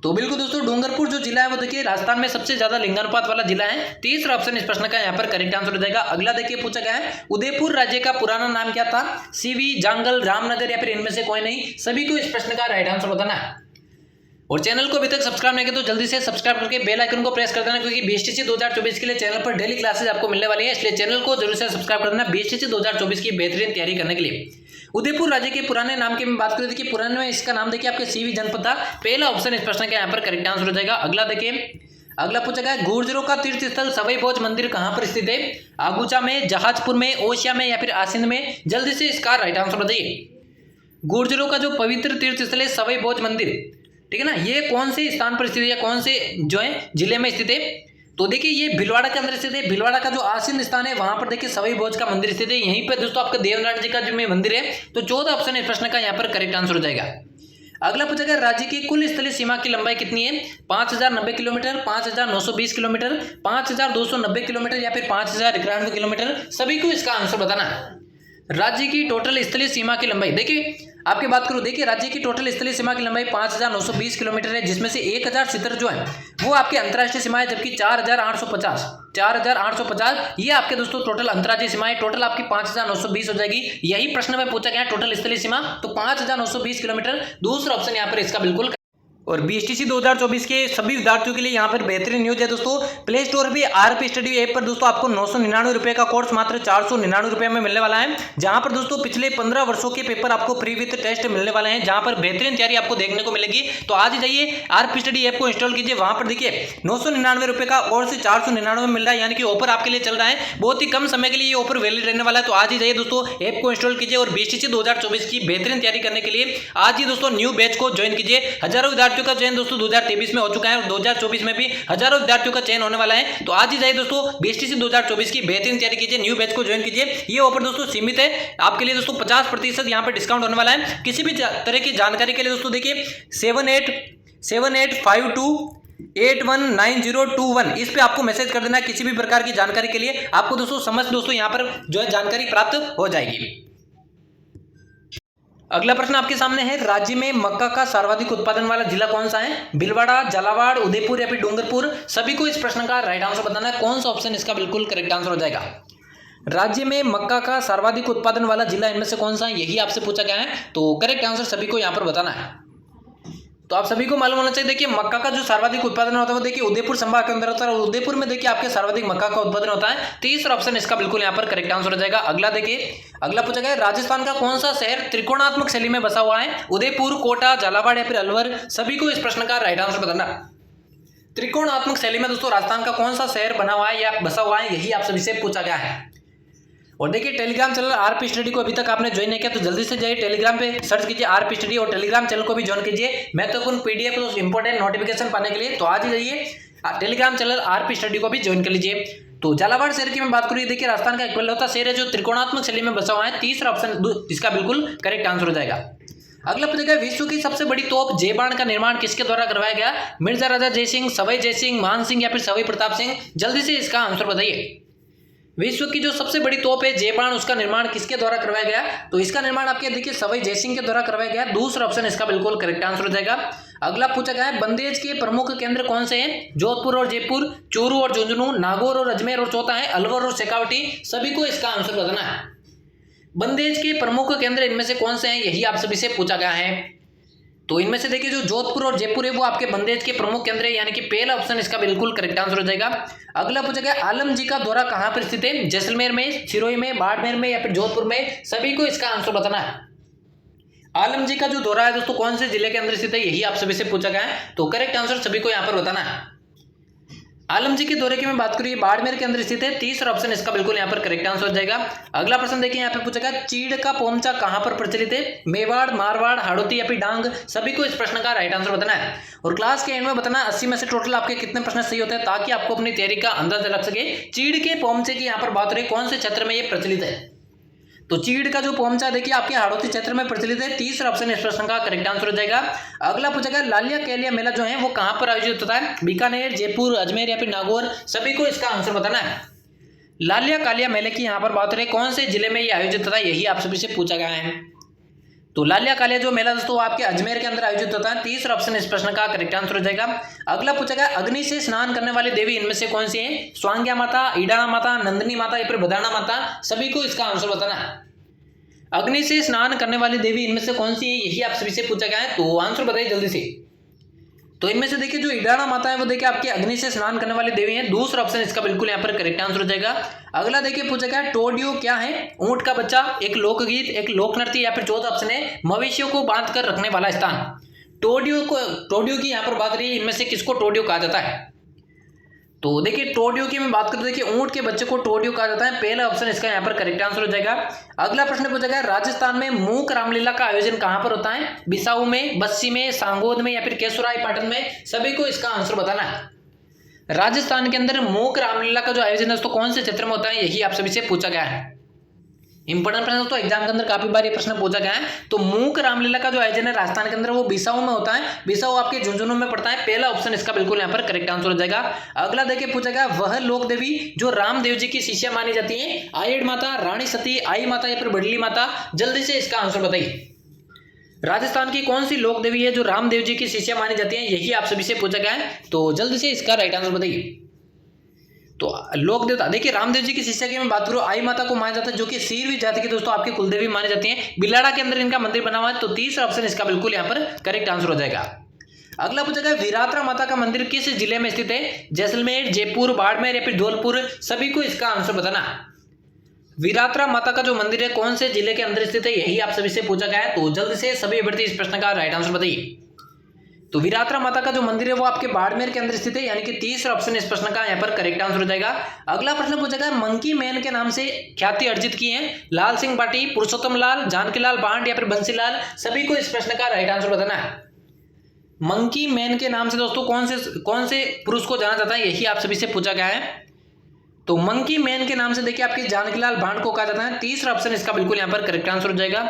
तो बिल्कुल दोस्तों डूंगरपुर जो जिला है वो देखिए राजस्थान में सबसे ज्यादा लिंगानुपात वाला जिला है। तीसरा ऑप्शन इस प्रश्न का यहाँ पर करेक्ट आंसर हो जाएगा। अगला देखिए पूछा गया है उदयपुर राज्य का पुराना नाम क्या था? सीवी, जांगल, रामनगर या फिर इनमें से कोई नहीं? सभी को इस प्रश्न का राइट आंसर बताना है। और चैनल को अभी तक सब्सक्राइब नहीं किया तो जल्दी से सब्सक्राइब करके बेल आइकन को प्रेस कर देना, क्योंकि बीएसटीसी 2024 के लिए चैनल पर डेली क्लासेस आपको मिलने वाली है, इसलिए चैनल को जरूर से सब्सक्राइब कर देना बीएसटीसी 2024 की बेहतरीन तैयारी करने के लिए। उदयपुर राज्य के पुराने नाम की मैं बात करें देखिए पुराने में इसका नाम देखिए आपके सीवी जनपद था। पहला ऑप्शन इस प्रश्न का यहाँ पर करेक्ट आंसर हो जाएगा। अगला देखिए अगला पूछा गया गुर्जरों का तीर्थ स्थल सवाई भोज मंदिर कहां पर स्थित है? आगुचा में, जहाजपुर में, ओसिया में या फिर आसिंद में? जल्दी से इसका राइट आंसर बताइए। गुर्जरों का जो पवित्र तीर्थ स्थल है सवाई भोज मंदिर, ठीक है ना, ये कौन से स्थान पर स्थित है या कौन से जो है जिले में स्थित है? तो देखिए ये भीलवाड़ा के अंदर स्थित है। भीलवाड़ा का जो आसीन स्थान है वहां पर देखिए सवाई भोज का मंदिर स्थित है। यहीं पर दोस्तों आपका देवनाथ जी का जो मंदिर है। तो 14 ऑप्शन इस प्रश्न का यहाँ पर करेक्ट आंसर हो जाएगा। अगला पूछा गया राज्य की कुल स्थलीय सीमा की लंबाई कितनी है? 5090 किलोमीटर, 5920 किलोमीटर, 5290 किलोमीटर या फिर 5091 किलोमीटर? सभी को इसका आंसर बताना है। राज्य की टोटल स्थलीय सीमा की लंबाई देखिए आपकी बात करूं, देखिए राज्य की टोटल स्थलीय सीमा की लंबाई 5920 किलोमीटर है, जिसमें से 1070 जो है वो आपकी अंतर्राष्ट्रीय सीमा है, जबकि 4850 ये आपके दोस्तों टोटल अंतर्राज्यीय सीमा है। टोटल आपकी 5920 हो जाएगी। यही प्रश्न में पूछा गया टोटल स्थलीय सीमा, तो 5920 किलोमीटर दूसरा ऑप्शन यहाँ पर इसका बिल्कुल। और बीएसटीसी 2024 के सभी विद्यार्थियों के लिए यहाँ पर बेहतरीन न्यूज है दोस्तों। प्ले स्टोर पे आरपी स्टडी ऐप पर दोस्तों आपको 999 रुपए का कोर्स मात्र 499 रुपए में मिलने वाला है, जहां पर दोस्तों पिछले 15 वर्षों के पेपर आपको फ्री विथ टेस्ट मिलने वाले हैं, जहां पर बेहतरीन तैयारी आपको देखने को मिलेगी। तो आज ही जाइए आरपी स्टडी ऐप को इंस्टॉल कीजिए। वहां पर देखिए 999 रुपए का कोर्स 499 में मिल रहा है, यानी कि ऑफर आपके लिए चल रहा है। बहुत ही कम समय के लिए ये ऑफर वैलिड रहने वाला है। तो आज ही जाइए दोस्तों ऐप को इंस्टॉल कीजिए और बीएसटीसी 2024 की बेहतरीन तैयारी करने के लिए आज ही दोस्तों न्यू बैच को ज्वाइन कीजिए। हजारों विद्यार्थियों का चयन दोस्तों 2023 में हो चुका है और 2024 में भी हजारों विद्यार्थियों का चयन होने वाला है। तो आज ही जाइए दोस्तों बीएसटीसी 2024 की बेहतरीन तैयारी कीजिए, न्यू बैच को ज्वाइन कीजिए। ये ऑफर दोस्तों सीमित है आपके लिए दोस्तों, 50% यहाँ पे डिस्काउंट होने वाला है। किसी भी तरह की जानकारी के लिए दोस्तों देखिए 7852819021 इस पे आपको मैसेज कर देना किसी भी प्रकार की जानकारी के लिए। आपको दोस्तों समझ दोस्तों यहाँ पर जो है जानकारी प्राप्त हो जाएगी। अगला प्रश्न आपके सामने है राज्य में मक्का का सर्वाधिक उत्पादन वाला जिला कौन सा है? भीलवाड़ा, झालावाड़, उदयपुर या फिर डूंगरपुर? सभी को इस प्रश्न का राइट आंसर बताना है। कौन सा ऑप्शन इसका बिल्कुल करेक्ट आंसर हो जाएगा। राज्य में मक्का का सर्वाधिक उत्पादन वाला जिला इनमें से कौन सा है, यही आपसे पूछा गया है। तो करेक्ट आंसर सभी को यहाँ पर बताना है। तो आप सभी को मालूम होना चाहिए देखिए मक्का का जो सर्वाधिक उत्पादन होता है वो देखिए उदयपुर संभाग के अंदर होता है और उदयपुर में देखिए आपके सर्वाधिक मक्का का उत्पादन होता है। तीसरा ऑप्शन इसका बिल्कुल यहाँ पर करेक्ट आंसर हो जाएगा। अगला देखिए अगला पूछा गया राजस्थान का कौन सा शहर त्रिकोणात्मक शैली में बसा हुआ है? उदयपुर, कोटा, झालावाड़ या फिर अलवर? सभी को इस प्रश्न का राइट आंसर बताना। त्रिकोणात्मक शैली में दोस्तों राजस्थान का कौन सा शहर बना हुआ है या बसा हुआ है, यही आप सभी से पूछा गया है। और देखिए टेलीग्राम चैनल आरपी स्टडी को अभी तक आपने ज्वाइन नहीं किया तो जल्दी से जाइए टेलीग्राम पे सर्च कीजिए आरपी स्टडी और टेलीग्राम चैनल को भी ज्वाइन कीजिए महत्वपूर्ण पीडीएफ और इंपॉर्टेंट नोटिफिकेशन पाने के लिए। तो आज ही जाइए टेलीग्राम चैनल आरपी स्टडी को भी ज्वाइन कर लीजिए। तो झालावाड़ शहर की मैं बात करूँ देखिए राजस्थान का इकलौता शहर है जो त्रिकोणात्मक शैली में बसा हुआ है। तीसरा ऑप्शन इसका बिल्कुल करेक्ट आंसर हो जाएगा। अगला पूछेगा विश्व की सबसे बड़ी तोप जय बाण का निर्माण किसके द्वारा करवाया गया? मिर्जा राजा जयसिंह, सवाई जयसिंह, मान सिंह या फिर सवाई प्रताप सिंह? जल्दी से इसका आंसर बताइए। विश्व की जो सबसे बड़ी तोप है जय बाण उसका निर्माण किसके द्वारा करवाया गया? तो इसका निर्माण आपके देखिए सवाई जयसिंह के द्वारा करवाया गया। दूसरा ऑप्शन इसका बिल्कुल करेक्ट आंसर हो जाएगा। अगला पूछा गया है बंदेज के प्रमुख केंद्र कौन से हैं? जोधपुर और जयपुर, चूरू और झुंझुनू, नागौर और अजमेर और चौथा है अलवर और शेखावटी? सभी को इसका आंसर बताना है। बंदेज के प्रमुख केंद्र इनमें से कौन से हैं, यही आप सभी से पूछा गया है। तो इनमें से देखिए जो जोधपुर और जयपुर है वो आपके बंदेज के प्रमुख केंद्र है, यानी कि पहला ऑप्शन इसका बिल्कुल करेक्ट आंसर हो जाएगा। अगला पूछा गया आलम जी का दौरा कहां पर स्थित है? जैसलमेर में, सिरोही में, बाड़मेर में या फिर जोधपुर में? सभी को इसका आंसर बताना है। आलम जी का जो दौरा है दोस्तों कौन से जिले के अंदर स्थित है, यही आप सभी से पूछा गया है। तो करेक्ट आंसर सभी को यहाँ पर बताना है। आलम जी के दौरे की मैं बात करूँ बाड़मेर के अंदर स्थित है। तीसरा ऑप्शन इसका बिल्कुल यहाँ पर करेक्ट आंसर हो जाएगा। अगला प्रश्न देखिए यहाँ पे पूछा गया चीड़ का पोमचा कहां पर प्रचलित है? मेवाड़, मारवाड़, हाड़ौती या फिर डांग? सभी को इस प्रश्न का राइट आंसर बताना है। और क्लास के एंड में बताना 80 में से टोटल आपके कितने प्रश्न सही होते हैं, ताकि आपको अपनी तैयारी का अंदाजा लग सके। चीड़ के पोमचे की यहाँ पर बात रही कौन से क्षेत्र में ये प्रचलित है? तो चीड़ का जो पोमचा देखिए आपके हाड़ौती क्षेत्र में प्रचलित है। तीसरा ऑप्शन इस प्रश्न का करेक्ट आंसर हो जाएगा। अगला पूछा गया लालिया कैलिया मेला जो है वो कहां पर आयोजित होता है? बीकानेर, जयपुर, अजमेर या फिर नागौर? सभी को इसका आंसर बताना है। लालिया कालिया मेले की यहाँ पर बात करें कौन से जिले में ये आयोजित होता है, यही आप सभी से पूछा गया है। तो लालिया कालिया जो मेला दोस्तों आपके अजमेर के अंदर आयोजित होता है। तीसरा ऑप्शन इस प्रश्न का करेक्ट आंसर हो जाएगा। अगला पूछा गया अग्नि से स्नान करने वाली देवी इनमें से कौन सी है? स्वांग्या माता, ईडाना माता, नंदिनी माता या फिर बदाना माता? सभी को इसका आंसर बताना है। अग्नि से स्नान करने वाली देवी इनमें से कौन सी है, यही आप सभी से पूछा गया है। तो आंसर बताइए जल्दी से। तो इनमें से देखिए जो ईडाना माता है वो देखिए आपकी अग्नि से स्नान करने वाली देवी है। दूसरा ऑप्शन इसका बिल्कुल यहाँ पर करेक्ट आंसर हो जाएगा। अगला देखिए पूछा गया टोडियो क्या है? ऊंट का बच्चा, एक लोकगीत, एक लोक नृत्य या फिर चौथा ऑप्शन है मवेशियों को बांध कर रखने वाला स्थान। टोडियो की यहाँ पर बात रही है, इनमें से किसको टोडियो कहा जाता है? तो देखिए टोडियो की मैं बात करते देखिए ऊंट के बच्चे को टोडियो कहा जाता है। पहला ऑप्शन इसका यहाँ पर करेक्ट आंसर हो जाएगा। अगला प्रश्न पूछा गया राजस्थान में मूक रामलीला का आयोजन कहां पर होता है? बिसाऊ में, बस्सी में, सांगोद में या फिर केसुराय पाटन में? सभी को इसका आंसर बताना है। राजस्थान के अंदर मूक रामलीला का जो आयोजन है तो कौन से क्षेत्र में होता है, यही आप सभी से पूछा गया है। इंपॉर्टेंट प्रश्न तो एग्जाम के अंदर काफी बार ये प्रश्न पूछा गया है। तो मूक रामलीला का जो आयोजन है राजस्थान के अंदर वो बिसाऊ में होता है। बिसाऊ आपके झुंझुनू में पड़ता है। पहला ऑप्शन इसका बिल्कुल यहाँ पर करेक्ट आंसर हो जाएगा। अगला देखिए पूछा गया वह लोक देवी जो रामदेव जी की शिष्या मानी जाती है? आयड़ माता, रानी सती, आई माता या फिर बडली माता? जल्दी से इसका आंसर बताइए। राजस्थान की कौन सी लोक देवी है जो रामदेव जी की शिष्या मानी जाती है, यही आप सभी से पूछा गया है। तो जल्दी से इसका राइट आंसर बताइए। तो लोक देवता देखिए रामदेव जी की शिष्या की मैं बात करूं आई माता को माना जाता है जो कि सीरवी जाति की दोस्तों आपकी कुलदेवी मानी जाती है। बिलाड़ा के अंदर इनका मंदिर बना हुआ है। तो तीसरा ऑप्शन इसका बिल्कुल यहाँ पर करेक्ट आंसर हो जाएगा। अगला पूछा गया वीरात्रा माता का मंदिर किस जिले में स्थित है? जैसलमेर, जयपुर, बाड़मेर या फिर धौलपुर? सभी को इसका आंसर बताना। वीरात्रा माता का जो मंदिर है कौन से जिले के अंदर स्थित है, यही आप सभी से पूछा गया है। तो जल्द से सभी अभ्यर्थी इस प्रश्न का राइट आंसर बताइए। तो वीरात्रा माता का जो मंदिर है वो आपके बाड़मेर के अंदर स्थित है, यानी कि तीसरा ऑप्शन इस प्रश्न का यहाँ पर करेक्ट आंसर हो जाएगा। अगला प्रश्न पूछा गया मंकी मैन के नाम से ख्याति अर्जित की है? लाल सिंह बाटी, पुरुषोत्तम लाल, जानकीलाल बांड या फिर बंसीलाल? सभी को इस प्रश्न का राइट आंसर बताना है। मंकी मैन के नाम से दोस्तों कौन से पुरुष को जाना जाता है, यही आप सभी से पूछा गया है। तो मंकी मैन के नाम से देखिए आपकी जानकीलाल बांड को कहा जाता है। तीसरा ऑप्शन इसका बिल्कुल यहाँ पर करेक्ट आंसर हो जाएगा।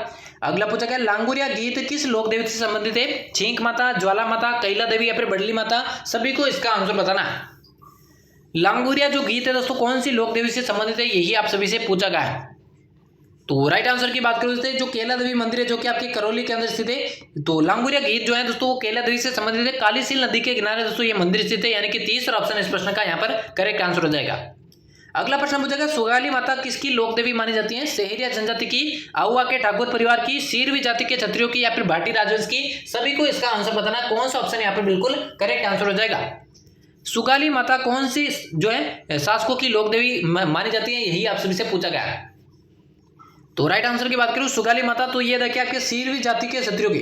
अगला पूछा गया लांगुरिया गीत किस लोक देवी से संबंधित है? छींक माता, ज्वाला माता, कैला देवी या फिर बडली माता? सभी को इसका आंसर बताना है। लांगुरिया जो गीत है दोस्तों कौन सी लोक देवी से संबंधित है, यही आप सभी से पूछा गया है। तो राइट आंसर की बात करें जो कैला देवी मंदिर है जो कि आपके करौली के अंदर स्थित है। तो लांगुरिया गीत जो है दोस्तों वो कैला देवी से संबंधित है। कालीसील नदी के किनारे दोस्तों ये मंदिर स्थित है, यानी कि तीसरा ऑप्शन इस प्रश्न का यहाँ पर करेक्ट आंसर हो जाएगा। अगला प्रश्न पूछेगा सुगाली माता किसकी लोक देवी मानी जाती है? सहरिया जनजाति की, आहुआ के ठाकुर परिवार की, सीरवी जाति के क्षत्रियों की या फिर भाटी राजवंश की? सभी को इसका आंसर बताना। कौन सा ऑप्शन यहाँ पर बिल्कुल करेक्ट आंसर हो जाएगा। सुगाली माता कौन सी जो है शासकों की लोक देवी मानी जाती है, यही आप सभी से पूछा गया है। तो राइट आंसर की बात करूं सुगाली माता तो ये देखिए आपके सीरवी जाति के क्षत्रियों की,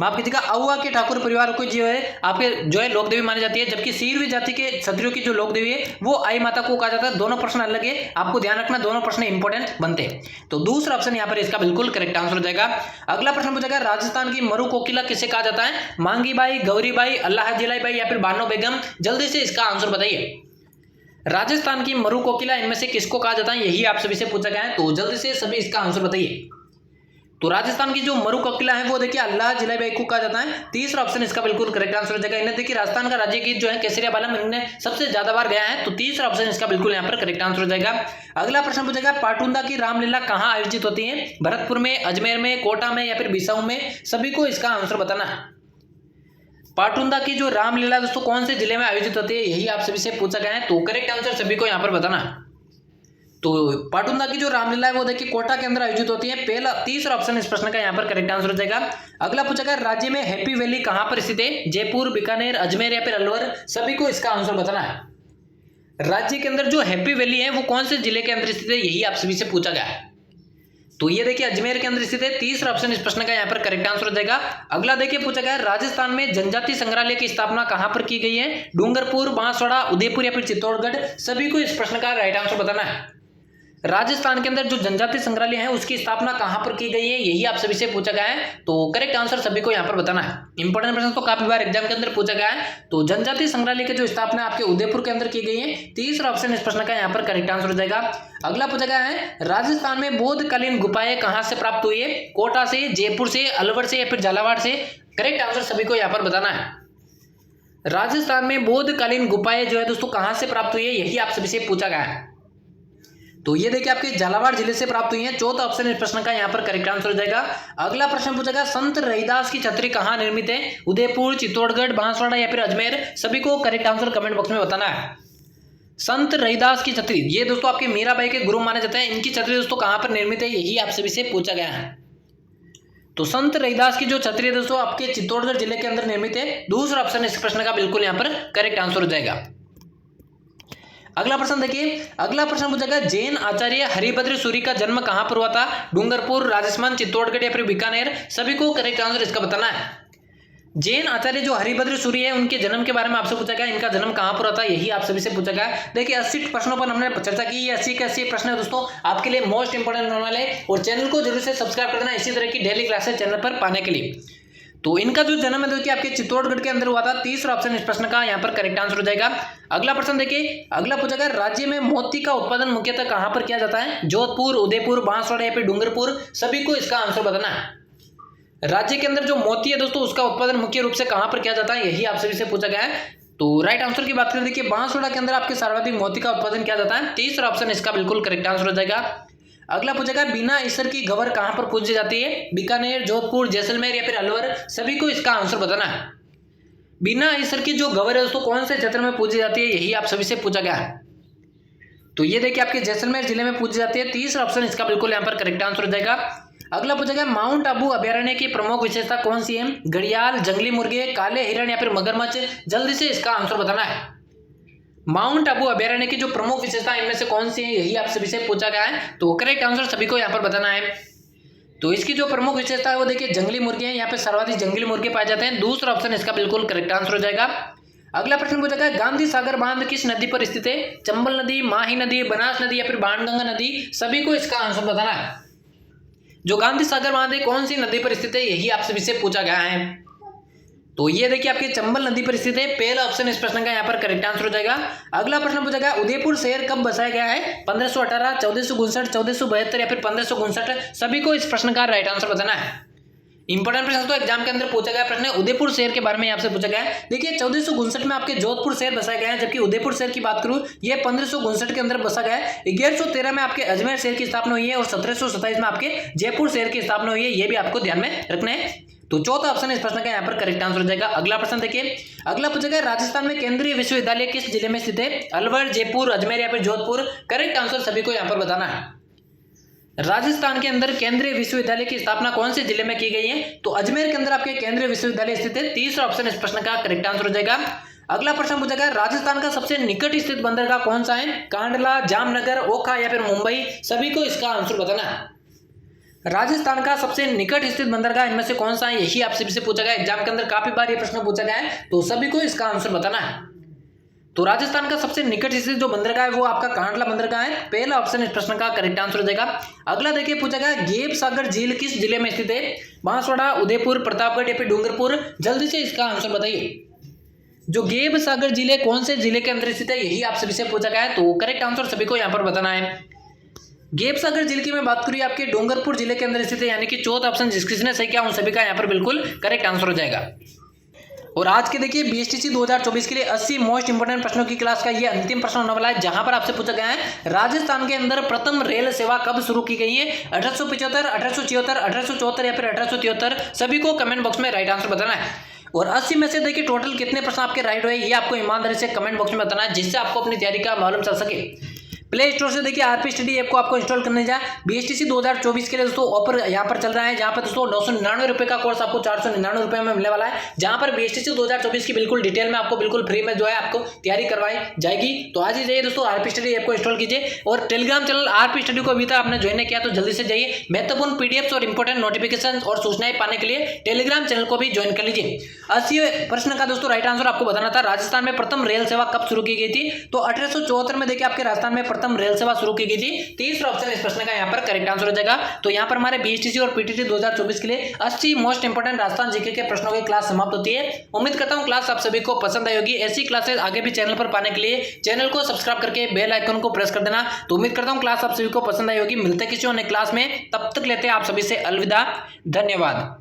माफ कीजिएगा, आहुआ के ठाकुर परिवार को जो है आपके जो है लोक देवी मानी जाती है, जबकि सीरवी जाति के क्षत्रियों की जो लोक देवी है वो आई माता को कहा जाता है। दोनों प्रश्न अलग है, आपको ध्यान रखना, दोनों प्रश्न इंपॉर्टेंट बनते हैं। तो दूसरा ऑप्शन यहाँ पर इसका बिल्कुल करेक्ट आंसर हो जाएगा। अगला प्रश्न पूछेगा राजस्थान की मरु कोकिला किसे कहा जाता है? मांगी बाई, गौरी बाई, अल्लाह जिलाई बाई या फिर बानो बेगम? जल्दी से इसका आंसर बताइए। राजस्थान की मरु कोकिला इनमें से किसको कहा जाता है, यही आप सभी से पूछा गया है। तो जल्दी से सभी इसका आंसर बताइए। तो राजस्थान की जो मरु कोकिला है वो देखिए अल्लाह जिलाई बाई को कहा जाता है। तीसरा ऑप्शन इसका बिल्कुल करेक्ट आंसर हो जाएगा। इन्हें देखिए राजस्थान का राज्य गीत जो है केसरिया बालम, इन्हें सबसे ज्यादा बार गया है। तो तीसरा ऑप्शन इसका बिल्कुल यहाँ पर करेक्ट आंसर हो जाएगा। अगला प्रश्न पूछेगा पाटुंदा की रामलीला कहाँ आयोजित होती है? भरतपुर में, अजमेर में, कोटा में या फिर बिसाऊ में? सभी को इसका आंसर बताना है। पाटुंदा की जो रामलीला दोस्तों कौन से जिले में आयोजित होती है, यही आप सभी से पूछा गया है। तो करेक्ट आंसर सभी को यहाँ पर बताना है। तो पाटुंदा की जो रामलीला है वो देखिए कोटा के अंदर आयोजित होती है। पहला तीसरा ऑप्शन इस प्रश्न का यहाँ पर करेक्ट आंसर हो जाएगा। अगला पूछा गया राज्य में हैप्पी वैली कहां पर स्थित है? जयपुर, बीकानेर, अजमेर या फिर अलवर? सभी को इसका आंसर बताना है। राज्य के अंदर जो हैप्पी वैली है वो कौन से जिले के अंदर स्थित है, यही आप सभी से पूछा गया है। तो ये देखिए अजमेर के अंदर स्थित है। तीसरा ऑप्शन इस प्रश्न का यहाँ पर करेक्ट आंसर हो जाएगा। अगला देखिए पूछा गया राजस्थान में जनजाति संग्रहालय की स्थापना कहां पर की गई है? डूंगरपुर, बांसवाड़ा, उदयपुर या फिर चित्तौड़गढ़? सभी को इस प्रश्न का राइट आंसर बताना है। राजस्थान के अंदर जो जनजाति संग्रहालय है उसकी स्थापना कहां पर की गई है, यही आप सभी से पूछा गया है। तो करेक्ट आंसर सभी को यहां पर बताना है। इंपॉर्टेंट प्रश्न तो काफी बार एग्जाम के अंदर पूछा गया है। तो जनजाति संग्रहालय की जो स्थापना आपके उदयपुर के अंदर की गई है, तीसरा ऑप्शन इस प्रश्न का यहां पर करेक्ट आंसर हो जाएगा। अगला पूछा गया है राजस्थान में बौद्धकालीन गुफाएं कहां से प्राप्त हुई है, कोटा से, जयपुर से, अलवर से या फिर झालावाड़ से। करेक्ट आंसर सभी को यहां पर बताना है। राजस्थान में बौद्धकालीन गुफाएं जो है दोस्तों कहां से प्राप्त हुई है, यही आप सभी से पूछा गया है। तो ये देखिए आपके झालावाड़ जिले से प्राप्त हुई है। चौथा ऑप्शन इस प्रश्न का यहां पर करेक्ट आंसर हो जाएगा। अगला प्रश्न पूछा गया संत रविदास की छतरी कहां निर्मित है, उदयपुर, चित्तौड़गढ़, बांसवाड़ा या फिर अजमेर। सभी को करेक्ट आंसर कमेंट बॉक्स में बताना है। संत रविदास की छतरी ये दोस्तों आपके मीराबाई के गुरु माने जाते हैं। इनकी छतरी दोस्तों कहां पर निर्मित है, यही आप सभी से पूछा गया है। तो संत रविदास की जो छतरी है दोस्तों आपके चित्तौड़गढ़ जिले के अंदर निर्मित है। दूसरा ऑप्शन इस प्रश्न का बिल्कुल यहां पर करेक्ट आंसर हो जाएगा। अगला प्रश्न देखिए, अगला प्रश्न पूछा गया जैन आचार्य हरिभद्र सूरी का जन्म कहां पर हुआ था, डूंगरपुर, राजस्थान, चित्तौड़गढ़ या फिर बीकानेर। सभी को करेक्ट आंसर इसका बताना है। जैन आचार्य जो हरिभद्र सूरी है उनके जन्म के बारे में आपसे पूछा गया, इनका जन्म कहां पर हुआ था, यही आप सभी से पूछा गया। देखिए 80 प्रश्नों पर हमने चर्चा की। ये 80 के 80 प्रश्न है दोस्तों आपके लिए मोस्ट इंपोर्टेंट होने वाले, और चैनल को जरूर से सब्सक्राइब कर देना इसी तरह की डेली क्लासेस चैनल पर पाने के लिए। तो इनका जो जन्म है देखिए आपके चित्तौड़गढ़ के अंदर हुआ था। तीसरा ऑप्शन इस प्रश्न का यहां पर करेक्ट आंसर हो जाएगा। अगला प्रश्न देखिए, अगला पूछा गया राज्य में मोती का उत्पादन मुख्यतः कहां पर किया जाता है, जोधपुर, उदयपुर, बांसवाड़ा या फिर डूंगरपुर। सभी को इसका आंसर बताना है। राज्य के अंदर जो मोती है दोस्तों उसका उत्पादन मुख्य रूप से कहां पर किया जाता है, यही आप सभी से पूछा गया है। तो राइट आंसर की बात करें देखिए बांसवाड़ा के अंदर आपके सर्वाधिक मोती का उत्पादन किया जाता है। तीसरा ऑप्शन इसका बिल्कुल करेक्ट आंसर हो जाएगा। अगला पूछेगा बिना ईसर की गवर कहां पर पूजी जाती है, बीकानेर, जोधपुर, जैसलमेर या फिर अलवर। सभी को इसका आंसर बताना है। बिना ईसर की जो गवर है दोस्तों कौन से क्षेत्र में पूजी जाती है, यही आप सभी से पूछा गया है। तो ये देखिए आपके जैसलमेर जिले में पूजी जाती है। तीसरा ऑप्शन इसका बिल्कुल यहाँ पर करेक्ट आंसर हो जाएगा। अगला पूछेगा माउंट आबू अभयारण्य की प्रमुख विशेषता कौन सी है, घड़ियाल, जंगली मुर्गे, काले हिरण या फिर मगरमच्छ। जल्दी से इसका आंसर बताना है। माउंट आबू अभयारण्य की जो प्रमुख विशेषता इनमें से कौन सी है, यही आप सभी से पूछा गया है। तो करेक्ट आंसर सभी को यहाँ पर बताना है। तो इसकी जो प्रमुख विशेषता है वो देखिए जंगली मुर्गे हैं, यहाँ पे सर्वाधिक जंगली मुर्गे पाए जाते हैं। दूसरा ऑप्शन इसका बिल्कुल करेक्ट आंसर हो जाएगा। अगला प्रश्न पूछा गया गांधी सागर बांध किस नदी पर स्थित है, चंबल नदी, माही नदी, बनास नदी या फिर बाणगंगा नदी। सभी को इसका आंसर बताना है। जो गांधी सागर बांध है कौन सी नदी पर स्थित है, यही आप सभी से पूछा गया है। तो ये देखिए आपके चंबल नदी पर स्थित है। पहला ऑप्शन इस प्रश्न का यहाँ पर करेक्ट आंसर हो जाएगा। अगला प्रश्न पूछा गया उदयपुर शहर कब बसाया गया है, 1518, 1459, 1472 या फिर 1559। सभी को इस प्रश्न का राइट आंसर बताना है। इंपॉर्टेंट प्रश्न तो एग्जाम के अंदर पूछा गया प्रश्न उदयपुर शहर के बारे में आपसे पूछा गया है। देखिए 1459 में आपके जोधपुर शहर बसाया गया है, जबकि उदयपुर शहर की बात करूं ये 1559 के अंदर बसा गया है। 1113 में आपके अजमेर शहर की स्थापना हुई है और 1727 में आपके जयपुर शहर की स्थापना हुई है। ये भी आपको ध्यान में रखना है। तो चौथा ऑप्शन इस प्रश्न का यहाँ पर करेक्ट आंसर हो जाएगा। अगला प्रश्न देखिए, अगला पूछा गया राजस्थान में केंद्रीय विश्वविद्यालय किस जिले में स्थित है, अलवर, जयपुर, अजमेर या फिर जोधपुर। करेक्ट आंसर सभी को यहाँ पर बताना है। राजस्थान के अंदर केंद्रीय विश्वविद्यालय की स्थापना कौन से जिले में की गई है, तो अजमेर के अंदर आपके केंद्रीय विश्वविद्यालय स्थित है। तीसरा ऑप्शन इस प्रश्न का करेक्ट आंसर हो जाएगा। अगला प्रश्न पूछा गया राजस्थान का सबसे निकट स्थित बंदरगाह कौन सा है, कांडला, जामनगर, ओखा या फिर मुंबई। सभी को इसका आंसर बताना है। राजस्थान का सबसे निकट स्थित बंदरगाह इनमें से कौन सा है, यही आप सभी से पूछा गया। एग्जाम के अंदर काफी बार ये प्रश्न पूछा गया है, तो सभी को इसका आंसर बताना है। तो राजस्थान का सबसे निकट स्थित जो बंदरगाह है वो आपका कांडला बंदरगाह है। पहला ऑप्शन इस प्रश्न का करेक्ट आंसर हो जाएगा। अगला देखिए पूछा गया गेब सागर झील किस जिले में स्थित है, बांसवाड़ा, उदयपुर, प्रतापगढ़ या फिर डूंगरपुर। जल्दी से इसका आंसर बताइए। जो गेब सागर झील है कौन से जिले के अंदर स्थित है, यही आप सभी से पूछा गया है। तो करेक्ट आंसर सभी को यहाँ पर बताना है। गेब सागर झील की मैं बात करूँ आपके डूंगरपुर जिले के अंदर स्थित है, यानी कि चौथा ऑप्शन जिसने सही किया उन सभी का यहाँ पर बिल्कुल करेक्ट आंसर हो जाएगा। और आज के देखिए बीएसटीसी 2024 के लिए 80 मोस्ट इंपोर्टेंट प्रश्नों की क्लास का ये अंतिम प्रश्न होने वाला है, जहां पर आपसे पूछा गया है राजस्थान के अंदर प्रथम रेल सेवा कब शुरू की गई है, 1875, 1876, 1874 या फिर 1873। सभी को कमेंट बॉक्स में राइट आंसर बताना है। और 80 में से देखिए टोटल कितने प्रश्न आपके राइट हुए ये आपको ईमानदारी से कमेंट बॉक्स में बताना है, जिससे आपको अपनी तैयारी का मालूम चल सके। प्ले स्टोर से देखिए आरपी स्टडी ऐप को आपको इंस्टॉल करने जाए। बीएसटीसी 2024 के लिए दोस्तों ऑफर यहाँ पर चल रहा है, जहाँ पर दोस्तों 999 रुपये का कोर्स आपको 499 रुपये में मिलने वाला है, जहाँ पर बीएसटीसी 2024 की बिल्कुल डिटेल में आपको बिल्कुल फ्री में जो है आपको तैयारी करवाई जाएगी। तो आज ही जाइए दोस्तों आरपी स्टडी ऐप को इंस्टॉल कीजिए। और टेलीग्राम चैनल आरपी स्टडी को अभी तक आपने ज्वाइन नहीं किया तो जल्दी से जाइए। महत्वपूर्ण पीडीएफ्स और इंपॉर्टेंट नोटिफिकेशन और सूचनाएं पाने के लिए टेलीग्राम चैनल को भी ज्वाइन कर लीजिए। 80 प्रश्न का दोस्तों राइट आंसर आपको बताना था, राजस्थान में प्रथम रेल सेवा कब शुरू की गई थी, तो 1874 में देखिए आपके राजस्थान में प्रथम सर्वप्रथम रेल सेवा शुरू की गई थी। तीसरा ऑप्शन इस प्रश्न का यहाँ पर करेक्ट आंसर हो जाएगा। तो यहाँ पर हमारे बीएसटीसी और पीटीटी 2024 के लिए 80 मोस्ट इंपोर्टेंट राजस्थान जीके के प्रश्नों की क्लास समाप्त होती है। उम्मीद करता हूँ क्लास आप सभी को पसंद आई होगी। ऐसी क्लासेस आगे भी चैनल पर पाने के लिए चैनल को सब्सक्राइब करके बेल आइकन को प्रेस कर देना। तो उम्मीद करता हूँ क्लास आप सभी को पसंद आई होगी। मिलते हैं किसी अन्य क्लास में, तब तक लेते हैं आप सभी से अलविदा। धन्यवाद।